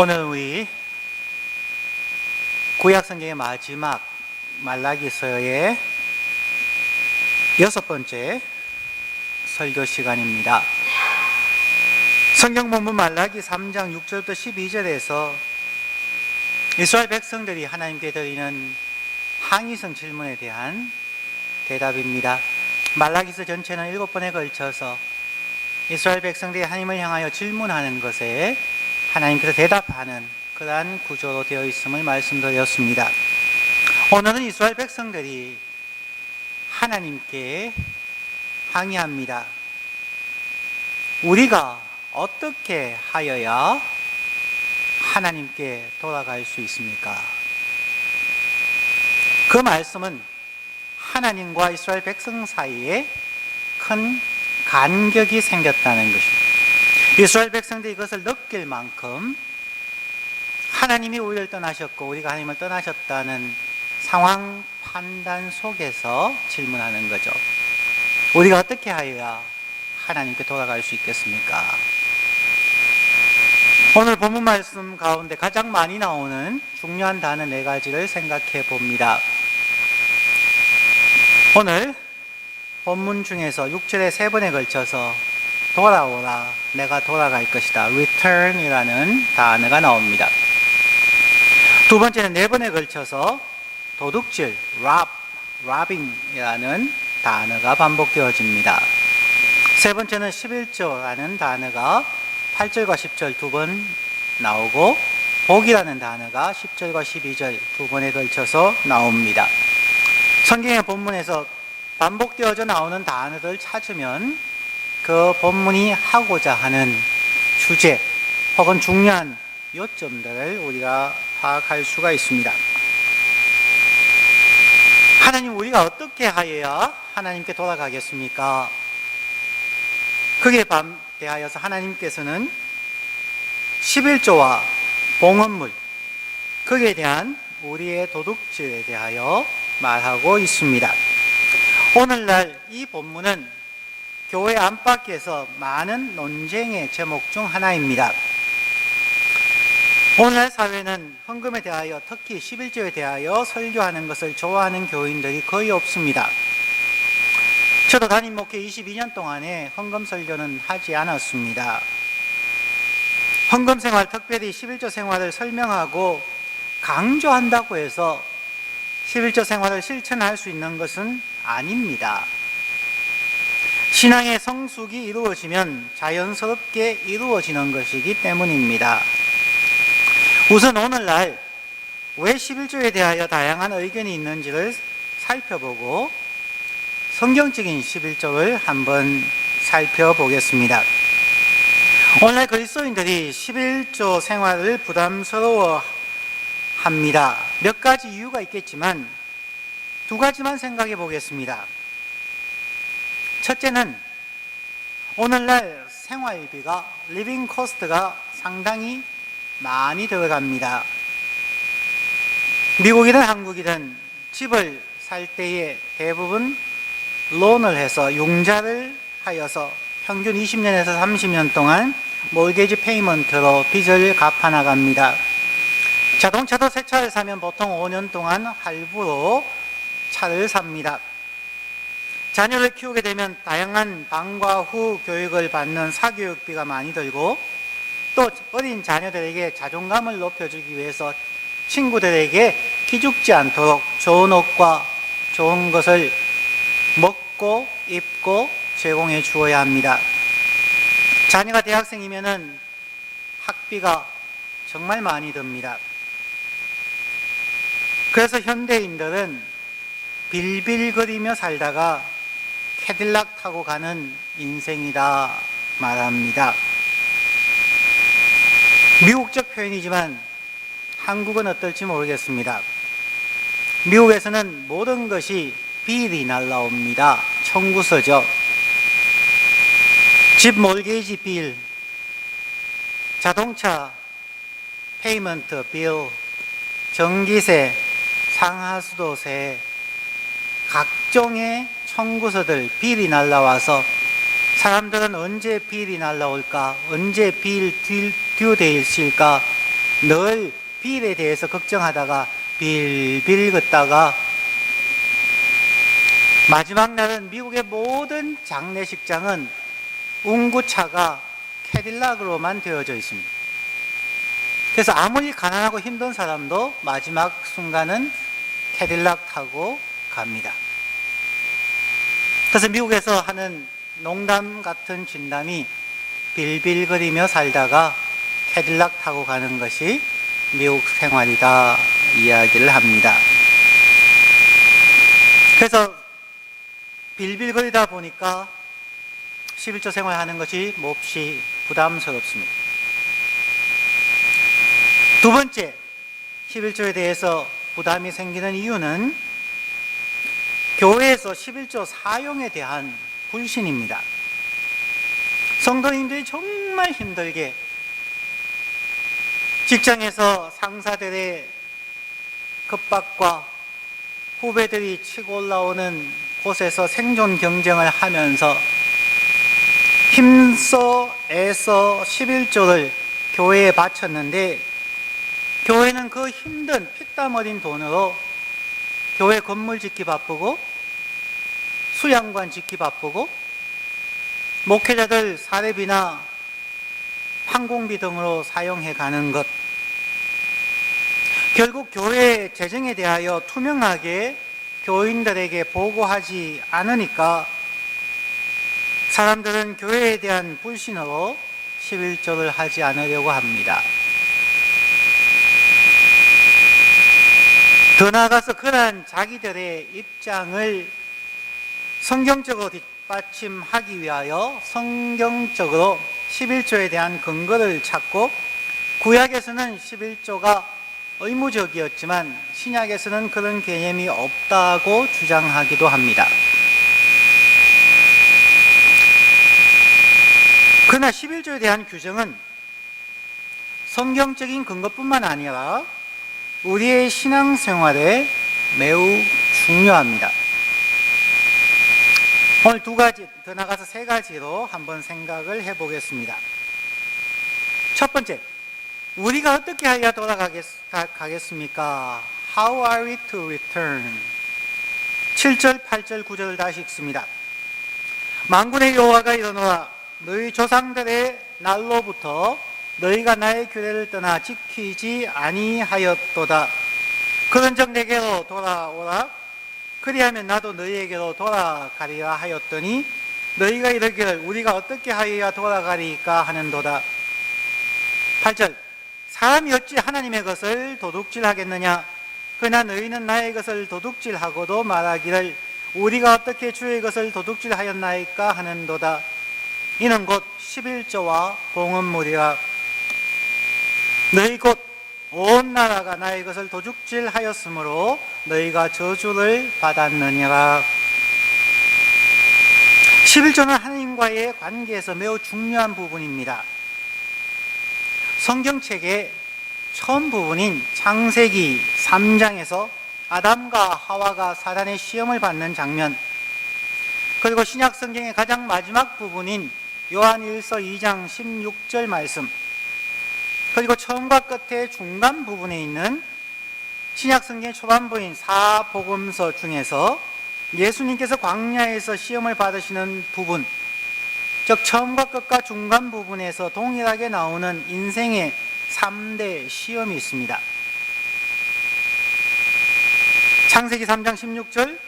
오늘 우리 구약성경의 마지막 말라기서의 6번째 설교 시간입니다. 성경 본문 말라기 3장 6절부터 12절에서 이스라엘 백성들이 하나님께 드리는 항의성 질문에 대한 대답입니다. 말라기서 전체는 7번에 걸쳐서 이스라엘 백성들이 하나님을 향하여 질문하는 것에 하나님께서 대답하는 그러한 구조로 되어 있음을 말씀드렸습니다. 오늘은 이스라엘 백성들이 하나님께 항의합니다. 우리가 어떻게 하여야 하나님께 돌아갈 수 있습니까? 그 말씀은 하나님과 이스라엘 백성 사이에 큰 간격이 생겼다는 것입니다. 이스라엘 백성들이 이것을 느낄 만큼 하나님이 우리를 떠나셨고 우리가 하나님을 떠나셨다는 상황 판단 속에서 질문하는 거죠. 우리가 어떻게 하여야 하나님께 돌아갈 수 있겠습니까? 오늘 본문 말씀 가운데 가장 많이 나오는 중요한 단어 4가지를 생각해 봅니다. 오늘 본문 중에서 6절에 3번에 걸쳐서 돌아오라, 내가 돌아갈 것이다, return 이라는 단어가 나옵니다. 두 번째는 4번에 걸쳐서 도둑질, robbing 이라는 단어가 반복되어집니다. 세 번째는 11조라는 단어가 8절과 10절 2번 나오고 복이라는 단어가 10절과 12절 2번에 걸쳐서 나옵니다. 성경의 본문에서 반복되어져 나오는 단어들을 찾으면 그 본문이 하고자 하는 주제 혹은 중요한 요점들을 우리가 파악할 수가 있습니다. 하나님, 우리가 어떻게 하여야 하나님께 돌아가겠습니까? 그에 대하여서 하나님께서는 11조와 봉헌물, 거기에 대한 우리의 도둑질에 대하여 말하고 있습니다. 오늘날 이 본문은 교회 안팎에서 많은 논쟁의 제목 중 하나입니다. 오늘날 사회는 헌금에 대하여, 특히 11조에 대하여 설교하는 것을 좋아하는 교인들이 거의 없습니다. 저도 담임 목회 22년 동안에 헌금 설교는 하지 않았습니다. 헌금 생활, 특별히 11조 생활을 설명하고 강조한다고 해서 11조 생활을 실천할 수 있는 것은 아닙니다. 신앙의 성숙이 이루어지면 자연스럽게 이루어지는 것이기 때문입니다. 우선 오늘날 왜 11조에 대하여 다양한 의견이 있는지를 살펴보고 성경적인 11조를 한번 살펴보겠습니다. 오늘날 그리스도인들이 11조 생활을 부담스러워 합니다. 몇 가지 이유가 있겠지만 2가지만 생각해 보겠습니다. 첫째는 오늘날 생활비가, 리빙 코스트가 상당히 많이 들어갑니다. 미국이든 한국이든 집을 살 때에 대부분 론을 해서, 융자를 하여서 평균 20년에서 30년 동안 모르게지 페이먼트로 빚을 갚아나갑니다. 자동차도 새 차를 사면 보통 5년 동안 할부로 차를 삽니다. 자녀를 키우게 되면 다양한 방과 후 교육을 받는 사교육비가 많이 들고, 또 어린 자녀들에게 자존감을 높여주기 위해서 친구들에게 기죽지 않도록 좋은 옷과 좋은 것을 먹고 입고 제공해 주어야 합니다. 자녀가 대학생이면은 학비가 정말 많이 듭니다. 그래서 현대인들은 빌빌거리며 살다가 캐딜락 타고 가는 인생이다 말합니다. 미국적 표현이지만 한국은 어떨지 모르겠습니다. 미국에서는 모든 것이 빌이 날라옵니다. 청구서죠. 집 몰게이지 빌, 자동차 페이먼트 빌, 전기세, 상하수도세, 각종의 청구서들, 빌이 날라와서 사람들은 언제 빌이 날라올까, 언제 빌 듀데이일까 늘 빌에 대해서 걱정하다가 빌빌 걷다가 마지막 날은 미국의 모든 장례식장은 운구차가 캐딜락으로만 되어져 있습니다. 그래서 아무리 가난하고 힘든 사람도 마지막 순간은 캐딜락 타고 갑니다. 그래서 미국에서 하는 농담 같은 진담이 빌빌거리며 살다가 캐딜락 타고 가는 것이 미국 생활이다 이야기를 합니다. 그래서 빌빌거리다 보니까 11조 생활하는 것이 몹시 부담스럽습니다. 두 번째, 11조에 대해서 부담이 생기는 이유는 교회에서 11조 사용에 대한 불신입니다. 성도님들이 정말 힘들게 직장에서 상사들의 급박과 후배들이 치고 올라오는 곳에서 생존 경쟁을 하면서 힘써 애써 11조를 교회에 바쳤는데 교회는 그 힘든 피땀 어린 돈으로 교회 건물 짓기 바쁘고 수양관 짓기 바쁘고 목회자들 사례비나 항공비 등으로 사용해 가는 것, 결국 교회 재정에 대하여 투명하게 교인들에게 보고하지 않으니까 사람들은 교회에 대한 불신으로 11조를 하지 않으려고 합니다. 더 나아가서 그러한 자기들의 입장을 성경적으로 뒷받침하기 위하여 성경적으로 11조에 대한 근거를 찾고 구약에서는 11조가 의무적이었지만 신약에서는 그런 개념이 없다고 주장하기도 합니다. 그러나 11조에 대한 규정은 성경적인 근거뿐만 아니라 우리의 신앙생활에 매우 중요합니다. 오늘 두 가지, 더 나가서 세 가지로 한번 생각을 해보겠습니다. 첫 번째, 우리가 어떻게 하여야 돌아가겠습니까? How are we to return? 7절, 8절, 9절을 다시 읽습니다. 만군의 여호와가 이르노라 너희 조상들의 날로부터 너희가 나의 규례를 떠나 지키지 아니하였도다. 그런즉 내게로 돌아오라. 그리하면 나도 너희에게로 돌아가리라 하였더니 너희가 이르기를 우리가 어떻게 하여야 돌아가리까 하는도다. 8절, 사람이 어찌 하나님의 것을 도둑질하겠느냐? 그러나 너희는 나의 것을 도둑질하고도 말하기를 우리가 어떻게 주의 것을 도둑질하였나이까 하는도다. 이는 곧 11조와 봉헌물이라. 너희 곧 온 나라가 나의 것을 도둑질하였으므로 너희가 저주를 받았느니라. 11조는 하나님과의 관계에서 매우 중요한 부분입니다. 성경책의 처음 부분인 창세기 3장에서 아담과 하와가 사단의 시험을 받는 장면, 그리고 신약 성경의 가장 마지막 부분인 요한일서 2장 16절 말씀, 그리고 처음과 끝의 중간 부분에 있는 신약 성경의 초반부인 사복음서 중에서 예수님께서 광야에서 시험을 받으시는 부분, 즉 처음과 끝과 중간 부분에서 동일하게 나오는 인생의 3대 시험이 있습니다. 창세기 3장 16절,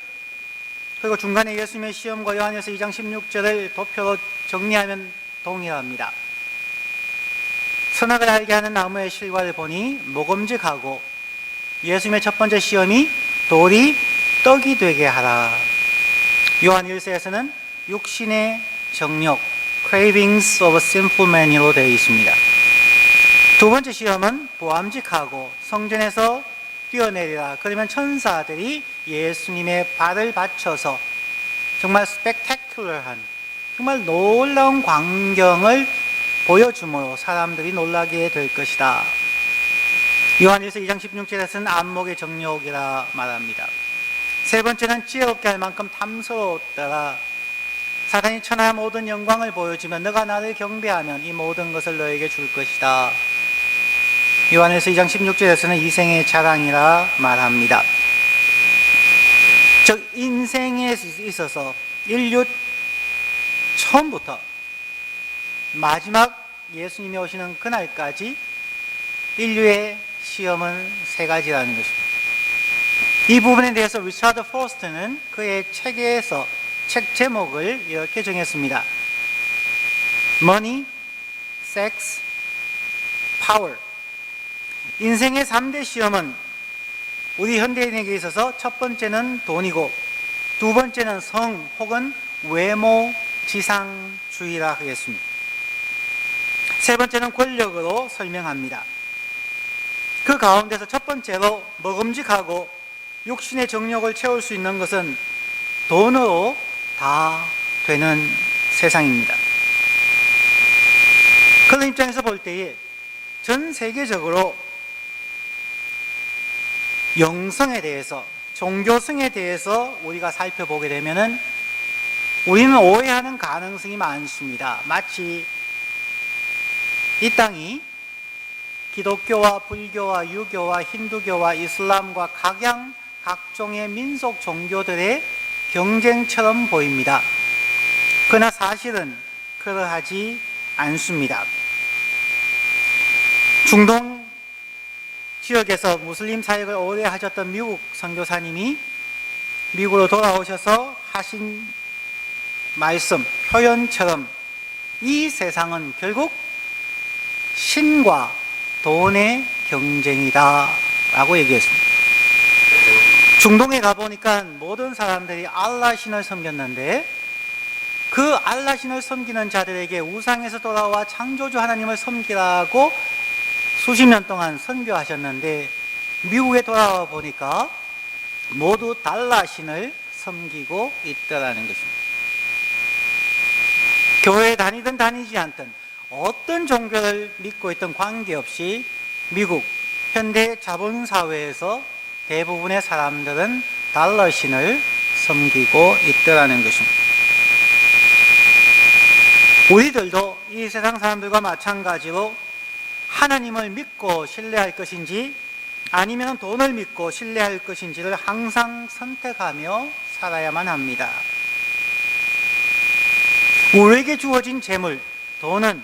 그리고 중간에 예수님의 시험과 요한일서 2장 16절을 도표로 정리하면 동일합니다. 선악을 알게 하는 나무의 실과를 보니 먹음직하고 예수님의 첫 번째 시험이 돌이 떡이 되게 하라. 요한일서에서는 육신의 정욕, cravings of sinful man으로 되어 있습니다. 두 번째 시험은 보암직하고 성전에서 뛰어내리라. 그러면 천사들이 예수님의 발을 받쳐서 정말 스펙타큘러한, 정말 놀라운 광경을 보여주므로 사람들이 놀라게 될 것이다. 요한일서 2장 16절에서는 안목의 정욕이라 말합니다. 세 번째는 지혜롭게 할 만큼 탐스러웠더라. 사단이 천하의 모든 영광을 보여주면 너가 나를 경배하면 이 모든 것을 너에게 줄 것이다. 요한일서 2장 16절에서는 이생의 자랑이라 말합니다. 즉 인생에 있어서 인류 처음부터 마지막 예수님이 오시는 그날까지 인류의 시험은 세 가지라는 것입니다. 이 부분에 대해서 리차드 포스트는 그의 책에서 책 제목을 이렇게 정했습니다. Money, Sex, Power. 인생의 3대 시험은 우리 현대인에게 있어서 첫 번째는 돈이고 두 번째는 성 혹은 외모 지상주의라 하겠습니다. 세 번째는 권력으로 설명합니다. 그 가운데서 첫 번째로 먹음직하고 육신의 정욕을 채울 수 있는 것은 돈으로 다 되는 세상입니다. 그런 입장에서 볼 때에 전 세계적으로 영성에 대해서, 종교성에 대해서 우리가 살펴보게 되면은 우리는 오해하는 가능성이 많습니다. 마치 이 땅이 기독교와 불교와 유교와 힌두교와 이슬람과 각종의 민속 종교들의 경쟁처럼 보입니다. 그러나 사실은 그러하지 않습니다. 중동 지역에서 무슬림 사역을 오래 하셨던 미국 선교사님이 미국으로 돌아오셔서 하신 말씀, 표현처럼 이 세상은 결국 신과 돈의 경쟁이다 라고 얘기했습니다. 중동에 가보니까 모든 사람들이 알라 신을 섬겼는데 그 알라 신을 섬기는 자들에게 우상에서 돌아와 창조주 하나님을 섬기라고 수십 년 동안 선교하셨는데 미국에 돌아와 보니까 모두 달러 신을 섬기고 있더라는 것입니다. 교회에 다니든 다니지 않든 어떤 종교를 믿고 있든 관계없이 미국 현대 자본사회에서 대부분의 사람들은 달러 신을 섬기고 있더라는 것입니다. 우리들도 이 세상 사람들과 마찬가지로 하나님을 믿고 신뢰할 것인지 아니면 돈을 믿고 신뢰할 것인지를 항상 선택하며 살아야만 합니다. 우리에게 주어진 재물, 돈은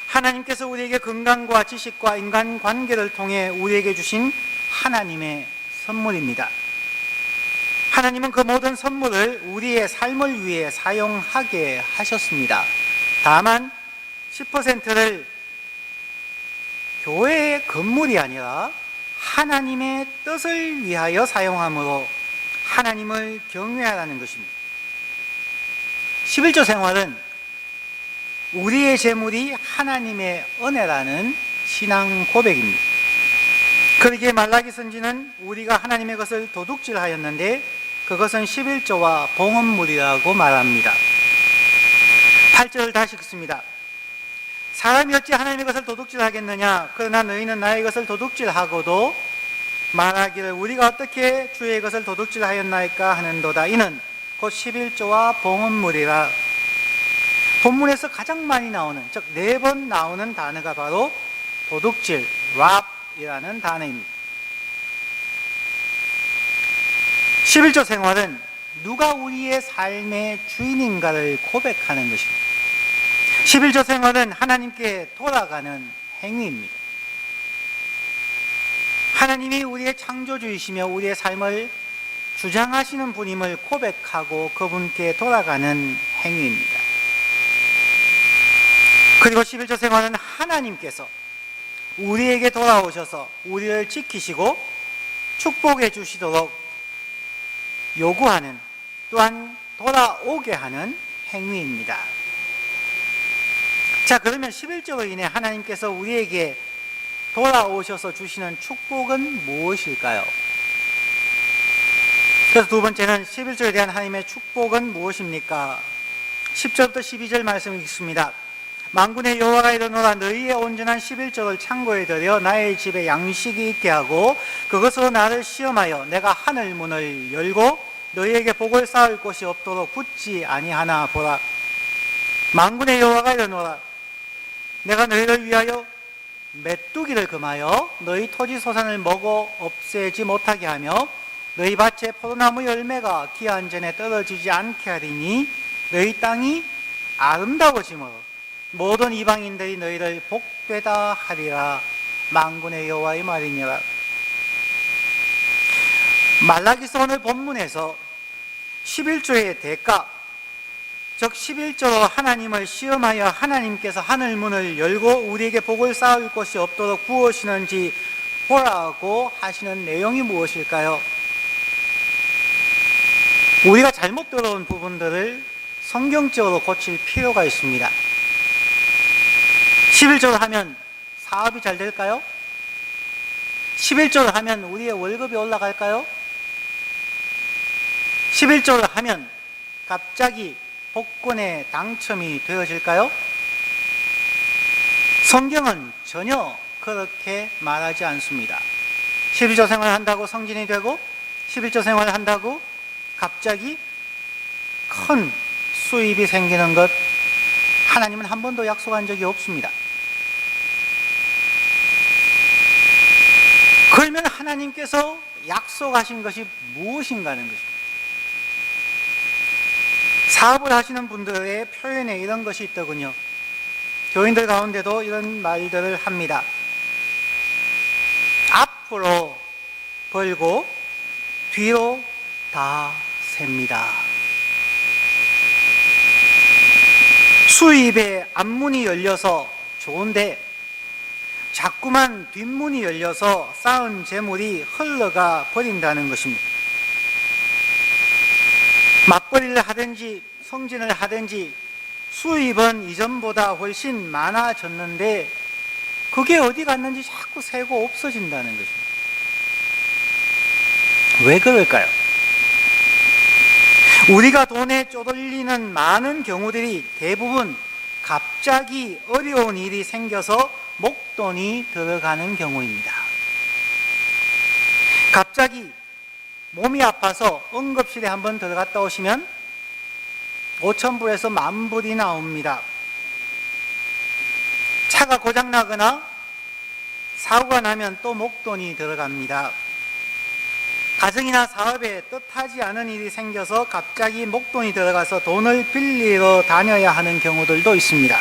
하나님께서 우리에게 건강과 지식과 인간관계를 통해 우리에게 주신 하나님의 선물입니다. 하나님은 그 모든 선물을 우리의 삶을 위해 사용하게 하셨습니다. 다만 10%를 교회의 건물이 아니라 하나님의 뜻을 위하여 사용함으로 하나님을 경외하라는 것입니다. 11조 생활은 우리의 재물이 하나님의 은혜라는 신앙 고백입니다. 그러기에 말라기 선지는 우리가 하나님의 것을 도둑질하였는데 그것은 11조와 봉헌물이라고 말합니다. 8절을 다시 읽습니다. 사람이 어찌 하나님의 것을 도둑질하겠느냐? 그러나 너희는 나의 것을 도둑질하고도 말하기를 우리가 어떻게 주의 것을 도둑질하였나이까 하는도다. 이는 곧 11조와 봉헌물이라. 본문에서 가장 많이 나오는, 즉 4번 나오는 단어가 바로 도둑질, 랍이라는 단어입니다. 11조 생활은 누가 우리의 삶의 주인인가를 고백하는 것입니다. 11조 생활은 하나님께 돌아가는 행위입니다. 하나님이 우리의 창조주이시며 우리의 삶을 주장하시는 분임을 고백하고 그분께 돌아가는 행위입니다. 그리고 11조 생활은 하나님께서 우리에게 돌아오셔서 우리를 지키시고 축복해 주시도록 요구하는, 또한 돌아오게 하는 행위입니다. 자, 그러면 11조로 인해 하나님께서 우리에게 돌아오셔서 주시는 축복은 무엇일까요? 그래서 두 번째는 11조에 대한 하나님의 축복은 무엇입니까? 10절부터 12절 말씀 읽습니다. 만군의 여호와가 이르노라 너희의 온전한 11조를 창고에 들여 나의 집에 양식이 있게 하고 그것으로 나를 시험하여 내가 하늘 문을 열고 너희에게 복을 쌓을 곳이 없도록 붙지 아니하나 보라. 만군의 여호와가 이르노라 내가 너희를 위하여 메뚜기를 금하여 너희 토지 소산을 먹어 없애지 못하게 하며 너희 밭에 포도나무 열매가 기한 전에 떨어지지 않게 하리니 너희 땅이 아름다워지므로 모든 이방인들이 너희를 복되다 하리라. 만군의 여호와의 말이니라. 말라기서 오늘 본문에서 11조의 대가, 즉 11조로 하나님을 시험하여 하나님께서 하늘문을 열고 우리에게 복을 쌓을 곳이 없도록 구하시는지 보라고 하시는 내용이 무엇일까요? 우리가 잘못 들어온 부분들을 성경적으로 고칠 필요가 있습니다. 11조를 하면 사업이 잘 될까요? 11조를 하면 우리의 월급이 올라갈까요? 11조를 하면 갑자기 복권에 당첨이 되어질까요? 성경은 전혀 그렇게 말하지 않습니다. 11조 생활을 한다고 성진이 되고 11조 생활을 한다고 갑자기 큰 수입이 생기는 것, 하나님은 한 번도 약속한 적이 없습니다. 그러면 하나님께서 약속하신 것이 무엇인가 하는 것입니다. 사업을 하시는 분들의 표현에 이런 것이 있더군요. 교인들 가운데도 이런 말들을 합니다. 앞으로 벌고 뒤로 다 셉니다. 수입의 앞문이 열려서 좋은데 자꾸만 뒷문이 열려서 쌓은 재물이 흘러가 버린다는 것입니다. 맞벌이를 하든지 성진을 하든지 수입은 이전보다 훨씬 많아졌는데 그게 어디 갔는지 자꾸 새고 없어진다는 것입니다. 왜 그럴까요? 우리가 돈에 쪼들리는 많은 경우들이 대부분 갑자기 어려운 일이 생겨서 목돈이 들어가는 경우입니다. 갑자기 몸이 아파서 응급실에 한번 들어갔다 오시면 5,000불에서 10,000불이 나옵니다. 차가 고장나거나 사고가 나면 또 목돈이 들어갑니다. 가정이나 사업에 뜻하지 않은 일이 생겨서 갑자기 목돈이 들어가서 돈을 빌리러 다녀야 하는 경우들도 있습니다.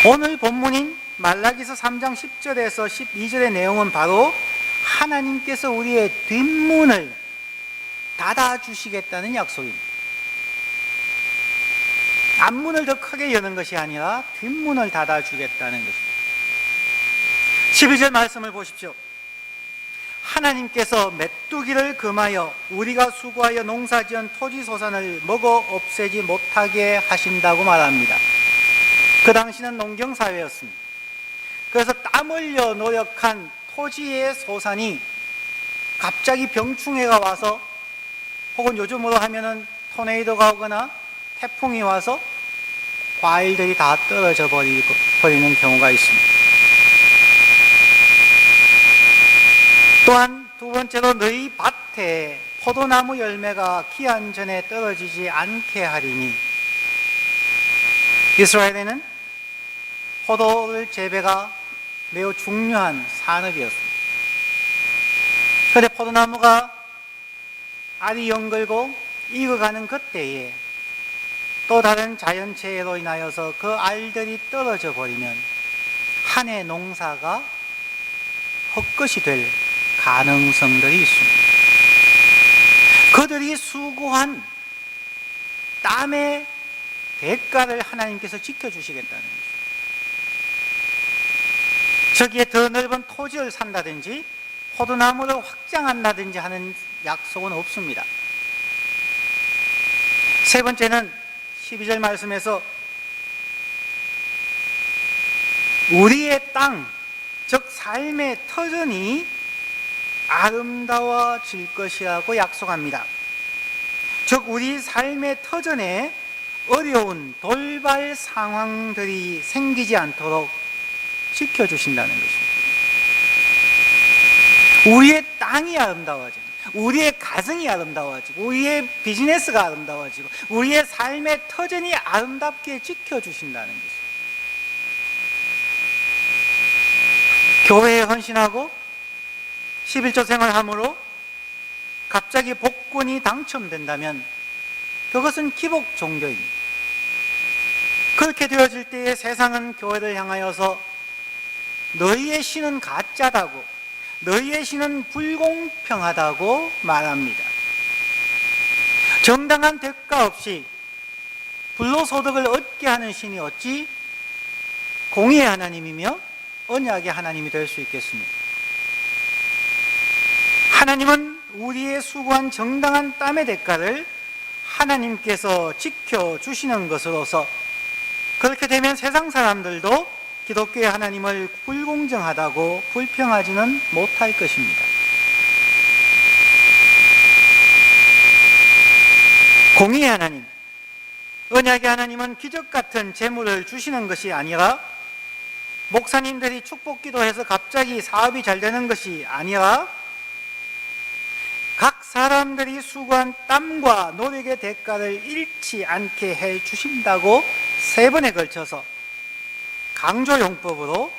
오늘 본문인 말라기서 3장 10절에서 12절의 내용은 바로 하나님께서 우리의 뒷문을 닫아주시겠다는 약속입니다. 앞문을 더 크게 여는 것이 아니라 뒷문을 닫아주겠다는 것입니다. 12절 말씀을 보십시오. 하나님께서 메뚜기를 금하여 우리가 수고하여 농사지은 토지소산을 먹어 없애지 못하게 하신다고 말합니다. 그 당시는 농경사회였습니다. 그래서 땀 흘려 노력한 토지의 소산이 갑자기 병충해가 와서 혹은 요즘으로 하면은 토네이도가 오거나 태풍이 와서 과일들이 다 떨어져 버리는 경우가 있습니다. 또한 두 번째로 너희 밭에 포도나무 열매가 기한 전에 떨어지지 않게 하리니, 이스라엘에는 포도를 재배가 매우 중요한 산업이었습니다. 그런데 포도나무가 알이 연글고 익어가는 그때에 또 다른 자연재해로 인하여서 그 알들이 떨어져 버리면 한 해 농사가 헛것이 될 가능성들이 있습니다. 그들이 수고한 땀의 대가를 하나님께서 지켜주시겠다는 것입니다. 저기에 더 넓은 토지를 산다든지 포도나무를 확장한다든지 하는 약속은 없습니다. 세 번째는 12절 말씀에서 우리의 땅, 즉 삶의 터전이 아름다워질 것이라고 약속합니다. 즉 우리 삶의 터전에 어려운 돌발 상황들이 생기지 않도록 지켜주신다는 것입니다. 우리의 땅이 아름다워지고, 우리의 가정이 아름다워지고, 우리의 비즈니스가 아름다워지고, 우리의 삶의 터전이 아름답게 지켜주신다는 것입니다. 교회에 헌신하고 11조 생활함으로 갑자기 복권이 당첨된다면 그것은 기복 종교입니다. 그렇게 되어질 때에 세상은 교회를 향하여서 너희의 신은 가짜다고, 너희의 신은 불공평하다고 말합니다. 정당한 대가 없이 불로소득을 얻게 하는 신이 어찌 공의의 하나님이며 언약의 하나님이 될 수 있겠습니까? 하나님은 우리의 수고한 정당한 땀의 대가를 하나님께서 지켜주시는 것으로서 그렇게 되면 세상 사람들도 기독교의 하나님을 불공정하다고 불평하지는 못할 것입니다. 공의의 하나님, 언약의 하나님은 기적 같은 재물을 주시는 것이 아니라 목사님들이 축복 기도해서 갑자기 사업이 잘 되는 것이 아니라 각 사람들이 수고한 땀과 노력의 대가를 잃지 않게 해 주신다고 3번에 걸쳐서 강조용법으로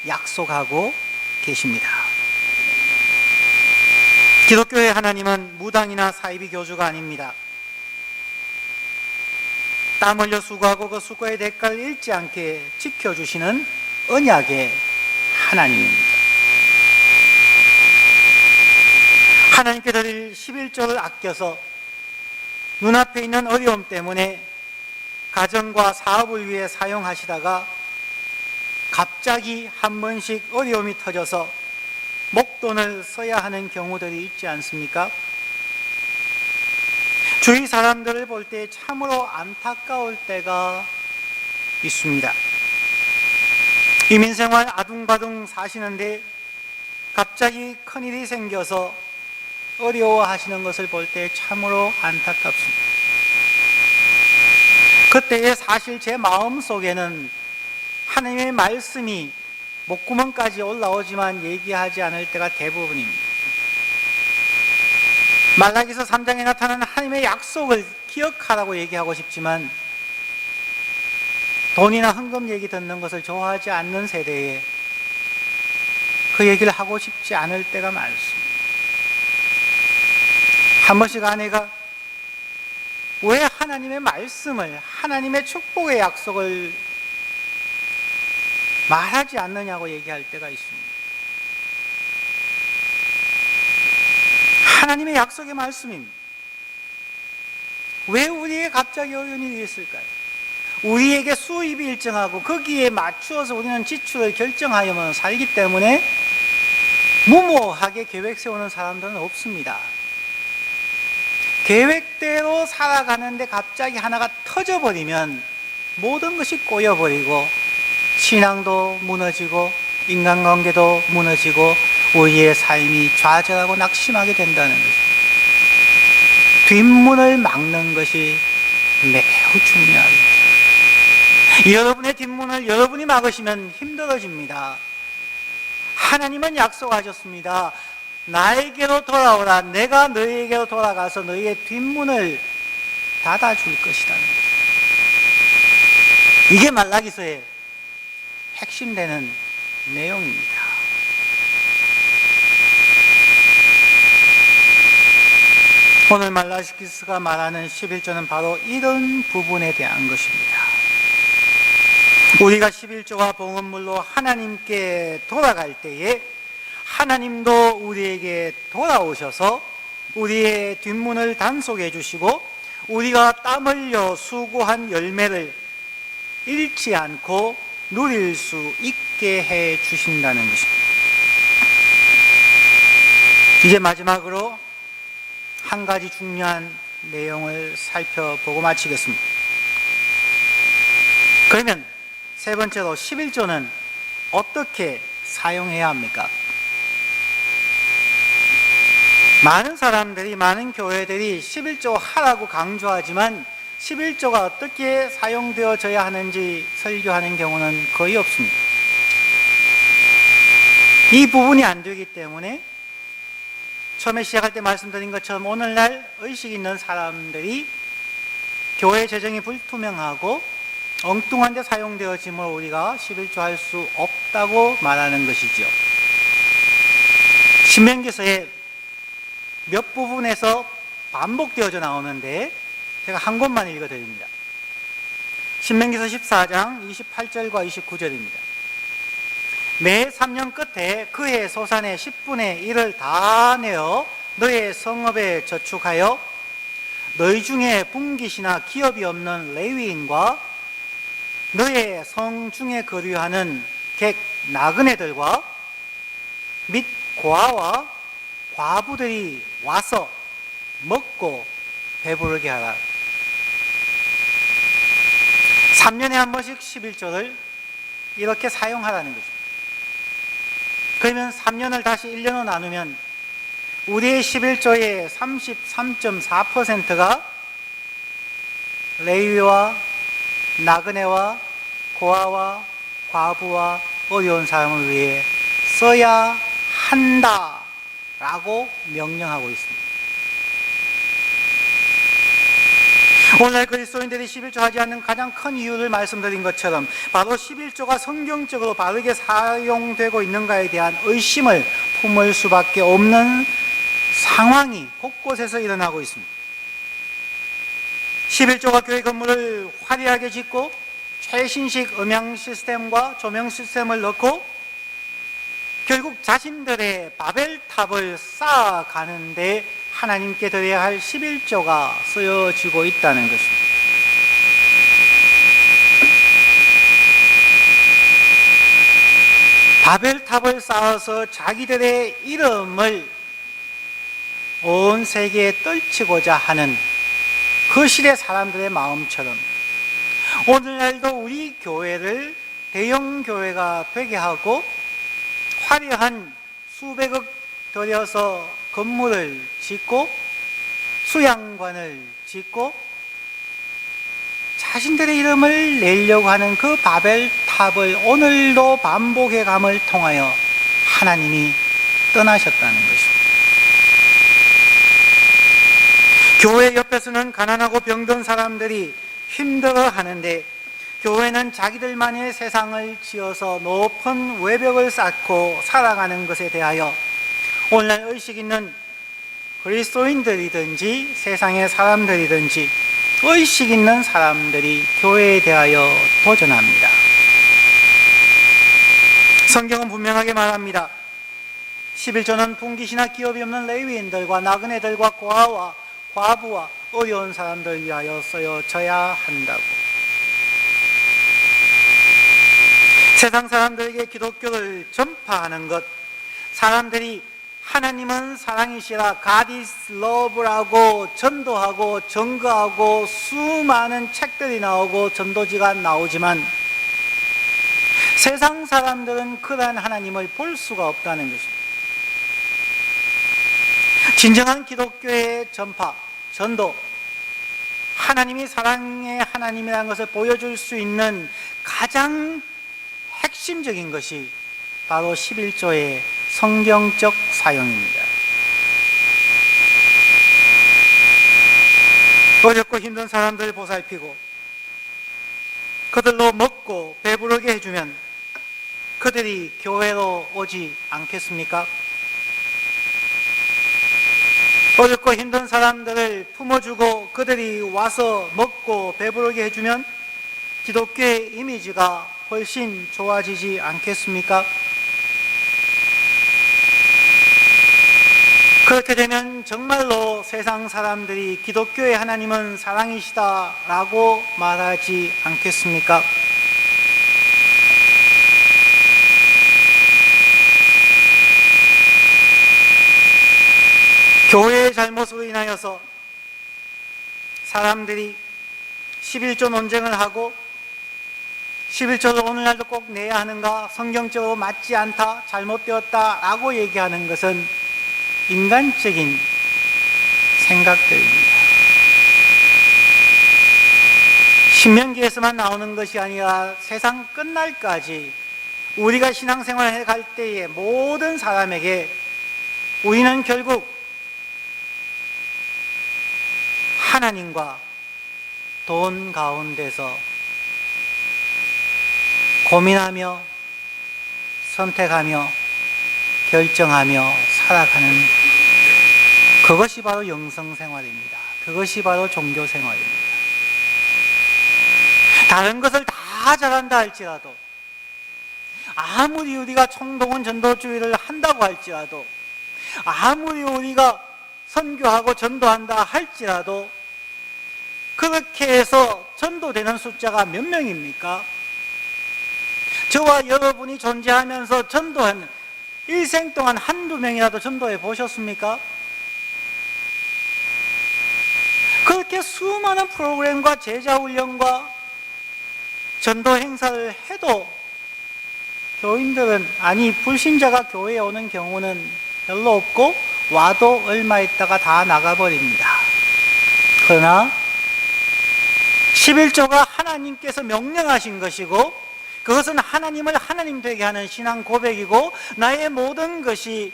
약속하고 계십니다. 기독교의 하나님은 무당이나 사이비 교주가 아닙니다. 땀 흘려 수고하고 그 수고의 대가를 잃지 않게 지켜주시는 언약의 하나님입니다. 하나님께 드릴 11조를 아껴서 눈앞에 있는 어려움 때문에 가정과 사업을 위해 사용하시다가 갑자기 한 번씩 어려움이 터져서 목돈을 써야 하는 경우들이 있지 않습니까? 주위 사람들을 볼 때 참으로 안타까울 때가 있습니다. 이민생활 아둥바둥 사시는데 갑자기 큰일이 생겨서 어려워하시는 것을 볼 때 참으로 안타깝습니다. 그때에 사실 제 마음속에는 하나님의 말씀이 목구멍까지 올라오지만 얘기하지 않을 때가 대부분입니다. 말라기서 3장에 나타나는 하나님의 약속을 기억하라고 얘기하고 싶지만 돈이나 헌금 얘기 듣는 것을 좋아하지 않는 세대에 그 얘기를 하고 싶지 않을 때가 많습니다. 한 번씩 아내가 왜 하나님의 말씀을, 하나님의 축복의 약속을 말하지 않느냐고 얘기할 때가 있습니다. 하나님의 약속의 말씀입니다. 왜 우리에게 갑자기 어려운 일이 있을까요? 우리에게 수입이 일정하고 거기에 맞추어서 우리는 지출을 결정하여만 살기 때문에 무모하게 계획 세우는 사람들은 없습니다. 계획대로 살아가는데 갑자기 하나가 터져버리면 모든 것이 꼬여버리고 신앙도 무너지고 인간관계도 무너지고 우리의 삶이 좌절하고 낙심하게 된다는 것입니다. 뒷문을 막는 것이 매우 중요합니다. 여러분의 뒷문을 여러분이 막으시면 힘들어집니다. 하나님은 약속하셨습니다. 나에게로 돌아오라. 내가 너희에게로 돌아가서 너희의 뒷문을 닫아줄 것이라는 것입니다. 이게 말라기서의 핵심되는 내용입니다. 오늘 말라기서가 말하는 11조는 바로 이런 부분에 대한 것입니다. 우리가 11조와 봉헌물로 하나님께 돌아갈 때에 하나님도 우리에게 돌아오셔서 우리의 뒷문을 단속해 주시고 우리가 땀 흘려 수고한 열매를 잃지 않고 누릴 수 있게 해 주신다는 것입니다. 이제 마지막으로 한 가지 중요한 내용을 살펴보고 마치겠습니다. 그러면 세 번째로 11조는 어떻게 사용해야 합니까? 많은 사람들이, 많은 교회들이 11조 하라고 강조하지만 11조가 어떻게 사용되어져야 하는지 설교하는 경우는 거의 없습니다. 이 부분이 안 되기 때문에 처음에 시작할 때 말씀드린 것처럼 오늘날 의식 있는 사람들이 교회 재정이 불투명하고 엉뚱한 데 사용되어짐을 우리가 11조 할 수 없다고 말하는 것이지요. 신명기서의 몇 부분에서 반복되어져 나오는데 제가 한 곳만 읽어드립니다. 신명기서 14장 28절과 29절입니다. 매 3년 끝에 그해 소산의 10분의 1을 다 내어 너의 성읍에 저축하여 너희 중에 분깃이나 기업이 없는 레위인과 너의 성 중에 거류하는 객 나그네들과 및 고아와 과부들이 와서 먹고 배부르게 하라. 3년에 한 번씩 11조를 이렇게 사용하라는 거죠. 그러면 3년을 다시 1년으로 나누면 우리의 11조의 33.4%가 레위와 나그네와 고아와 과부와 어려운 사람을 위해 써야 한다라고 명령하고 있습니다. 오늘 그리스도인들이 11조 하지 않는 가장 큰 이유를 말씀드린 것처럼 바로 11조가 성경적으로 바르게 사용되고 있는가에 대한 의심을 품을 수밖에 없는 상황이 곳곳에서 일어나고 있습니다. 11조가 교회 건물을 화려하게 짓고 최신식 음향 시스템과 조명 시스템을 넣고 결국 자신들의 바벨탑을 쌓아가는데 하나님께 드려야 할 11조가 쓰여지고 있다는 것입니다. 바벨탑을 쌓아서 자기들의 이름을 온 세계에 떨치고자 하는 그 시대 사람들의 마음처럼 오늘날도 우리 교회를 대형 교회가 되게 하고 화려한 수백억 들여서 건물을 짓고 수양관을 짓고 자신들의 이름을 내려고 하는 그 바벨탑을 오늘도 반복해 감을 통하여 하나님이 떠나셨다는 것입니다. 교회 옆에서는 가난하고 병든 사람들이 힘들어 하는데 교회는 자기들만의 세상을 지어서 높은 외벽을 쌓고 살아가는 것에 대하여 오늘날 의식 있는 그리스도인들이든지 세상의 사람들이든지 의식 있는 사람들이 교회에 대하여 도전합니다. 성경은 분명하게 말합니다. 11조는 분깃이나 기업이 없는 레위인들과 나그네들과 고아와 과부와 어려운 사람들 위하여 쓰여져야 한다고. 세상 사람들에게 기독교를 전파하는 것, 사람들이 하나님은 사랑이시라 God is love라고 전도하고 증거하고 수많은 책들이 나오고 전도지가 나오지만 세상 사람들은 그러한 하나님을 볼 수가 없다는 것입니다. 진정한 기독교의 전파, 전도, 하나님이 사랑의 하나님이라는 것을 보여줄 수 있는 가장 핵심적인 것이 바로 11조의 성경적 사용입니다. 어렵고 힘든 사람들 보살피고 그들로 먹고 배부르게 해주면 그들이 교회로 오지 않겠습니까? 어렵고 힘든 사람들을 품어주고 그들이 와서 먹고 배부르게 해주면 기독교의 이미지가 훨씬 좋아지지 않겠습니까? 그렇게 되면 정말로 세상 사람들이 기독교의 하나님은 사랑이시다라고 말하지 않겠습니까? 교회의 잘못으로 인하여서 사람들이 11조 논쟁을 하고 11조를 오늘날도 꼭 내야 하는가, 성경적으로 맞지 않다, 잘못되었다라고 얘기하는 것은 인간적인 생각들입니다. 신명기에서만 나오는 것이 아니라 세상 끝날까지 우리가 신앙생활을 해갈 때에 모든 사람에게 우리는 결국 하나님과 돈 가운데서 고민하며 선택하며 결정하며 살아가는, 그것이 바로 영성생활입니다. 그것이 바로 종교생활입니다. 다른 것을 다 잘한다 할지라도, 아무리 우리가 총동원 전도주의를 한다고 할지라도, 아무리 우리가 선교하고 전도한다 할지라도, 그렇게 해서 전도되는 숫자가 몇 명입니까? 저와 여러분이 존재하면서 전도한 일생 동안 한두 명이라도 전도해 보셨습니까? 그렇게 수많은 프로그램과 제자훈련과 전도 행사를 해도 교인들은, 아니 불신자가 교회에 오는 경우는 별로 없고 와도 얼마 있다가 다 나가버립니다. 그러나 11조가 하나님께서 명령하신 것이고, 그것은 하나님을 하나님 되게 하는 신앙 고백이고, 나의 모든 것이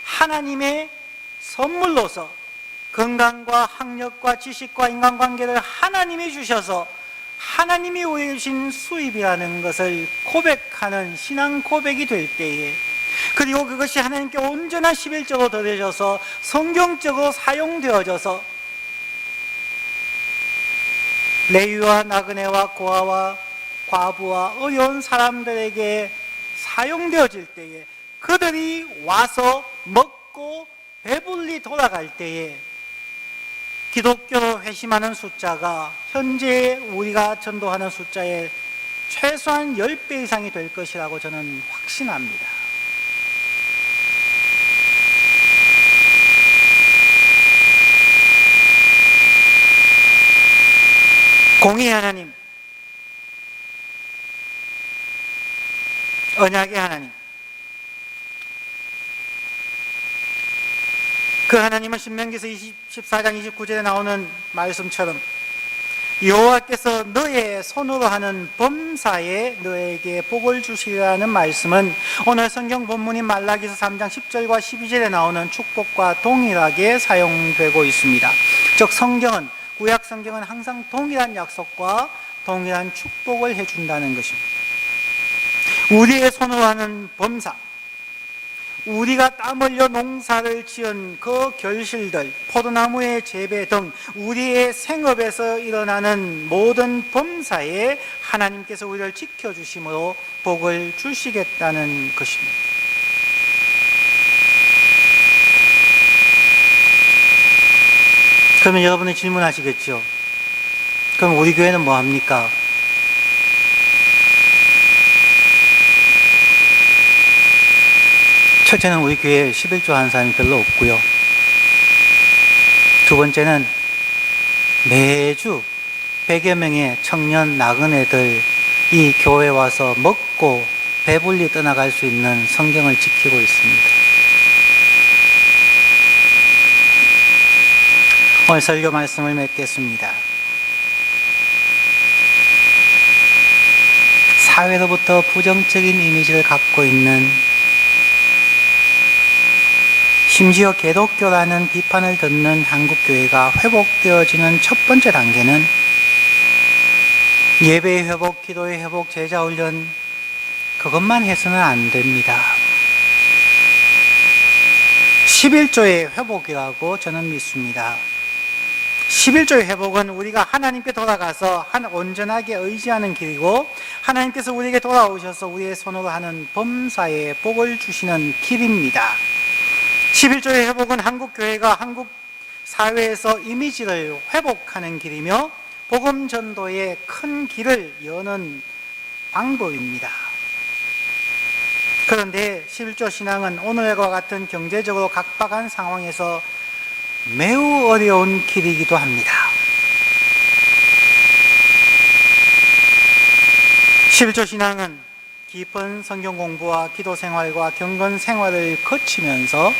하나님의 선물로서 건강과 학력과 지식과 인간관계를 하나님이 주셔서 하나님이 우리에게 주신 수입이라는 것을 고백하는 신앙 고백이 될 때에, 그리고 그것이 하나님께 온전한 11조로 더해져서 성경적으로 사용되어져서 레위와 나그네와 고아와 과부와 어려운 사람들에게 사용되어질 때에, 그들이 와서 먹고 배불리 돌아갈 때에 기독교로 회심하는 숫자가 현재 우리가 전도하는 숫자의 최소한 10배 이상이 될 것이라고 저는 확신합니다. 공의의 하나님, 언약의 하나님, 그 하나님은 신명기서 14장 29절에 나오는 말씀처럼 여호와께서 너의 손으로 하는 범사에 너에게 복을 주시리라는 말씀은 오늘 성경 본문인 말라기서 3장 10절과 12절에 나오는 축복과 동일하게 사용되고 있습니다. 즉 성경은, 구약 성경은 항상 동일한 약속과 동일한 축복을 해준다는 것입니다. 우리의 손으로 하는 범사, 우리가 땀 흘려 농사를 지은 그 결실들, 포도나무의 재배 등 우리의 생업에서 일어나는 모든 범사에 하나님께서 우리를 지켜주심으로 복을 주시겠다는 것입니다. 그러면 여러분이 질문하시겠죠? 그럼 우리 교회는 뭐 합니까? 첫째는 우리 교회에 11조 하는 사람이 별로 없고요. 두 번째는 매주 100여 명의 청년 나그네들 이 교회에 와서 먹고 배불리 떠나갈 수 있는 성경을 지키고 있습니다. 오늘 설교 말씀을 맺겠습니다. 사회로부터 부정적인 이미지를 갖고 있는, 심지어 개독교라는 비판을 듣는 한국교회가 회복되어지는 첫 번째 단계는 예배의 회복, 기도의 회복, 제자훈련, 그것만 해서는 안 됩니다. 11조의 회복이라고 저는 믿습니다. 11조의 회복은 우리가 하나님께 돌아가서 온전하게 의지하는 길이고, 하나님께서 우리에게 돌아오셔서 우리의 손으로 하는 범사에 복을 주시는 길입니다. 11조의 회복은 한국교회가 한국 사회에서 이미지를 회복하는 길이며 복음 전도의 큰 길을 여는 방법입니다. 그런데 11조 신앙은 오늘과 같은 경제적으로 각박한 상황에서 매우 어려운 길이기도 합니다. 11조 신앙은 깊은 성경 공부와 기도 생활과 경건 생활을 거치면서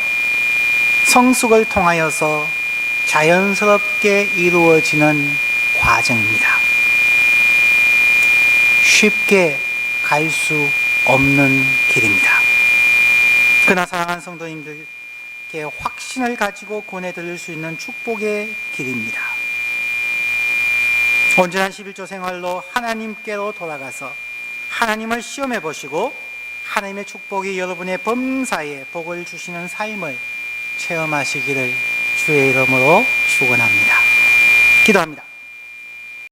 성숙을 통하여서 자연스럽게 이루어지는 과정입니다. 쉽게 갈 수 없는 길입니다. 그러나 사랑하는 성도님들께 확신을 가지고 권해드릴 수 있는 축복의 길입니다. 온전한 11조 생활로 하나님께로 돌아가서 하나님을 시험해 보시고 하나님의 축복이 여러분의 범사에 복을 주시는 삶을 체험하시기를 주의 이름으로 축원합니다. 기도합니다.